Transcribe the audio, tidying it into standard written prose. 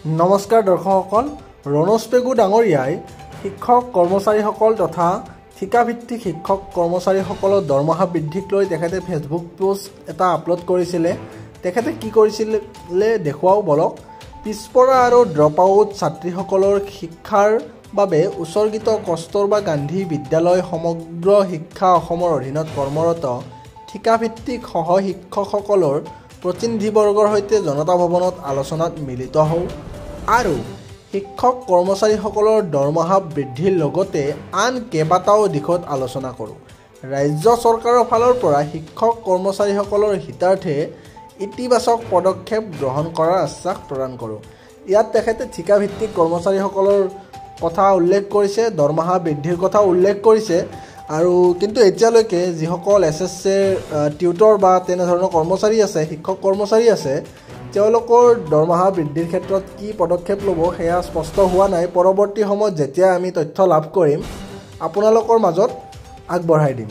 নমস্কাৰ দৰ্শকসকল, ৰণোজ পেগু ডাঙৰীয়াই শিক্ষক কৰ্মচাৰীসকল তথা ঠিকাভিত্তিক শিক্ষক কৰ্মচাৰীসকলৰ দৰমহা বৃদ্ধিক লৈ তেখেতে ফেচবুক পোষ্ট এটা আপলোড কৰিছিলে। তেখেতে কি কৰিছিলে দেখুৱাও বলক। পিছপৰা আৰু ড্ৰপ আউট ছাত্ৰীসকলৰ শিক্ষাৰ বাবে উৎসৰ্গিত কষ্টৰবা গান্ধী বিদ্যালয় সমগ্ৰ শিক্ষা অসমৰ অধীনত কৰ্মৰত ঠিকাভিত্তিক সহ শিক্ষকসকলৰ প্ৰতিনিধিবৰ্গৰ সৈতে জনতা ভৱনত আলোচনাত মিলিত হওঁ আৰু শিক্ষক কৰ্মচাৰীসকলৰ দৰমহা বৃদ্ধিৰ লগতে আন কেইবাটাও দিশত আলোচনা কৰোঁ। ৰাজ্য চৰকাৰৰ ফালৰ পৰা শিক্ষক কৰ্মচাৰীসকলৰ হিতাৰ্থে ইতিবাচক পদক্ষেপ গ্ৰহণ কৰাৰ আশ্বাস প্ৰদান কৰোঁ। ইয়াত তেখেতে ঠিকাভিত্তিক কৰ্মচাৰীসকলৰ কথা উল্লেখ কৰিছে, দৰমহা বৃদ্ধিৰ কথা উল্লেখ কৰিছে আৰু কিন্তু এতিয়ালৈকে যিসকল SSCৰ টিউটৰ বা তেনেধৰণৰ কৰ্মচাৰী আছে, শিক্ষক কৰ্মচাৰী আছে, তেওঁলোকৰ দৰমহা বৃদ্ধিৰ ক্ষেত্ৰত কি পদক্ষেপ ল'ব সেয়া স্পষ্ট হোৱা নাই। পৰৱৰ্তী সময়ত যেতিয়া আমি তথ্য লাভ কৰিম আপোনালোকৰ মাজত আগবঢ়াই দিম।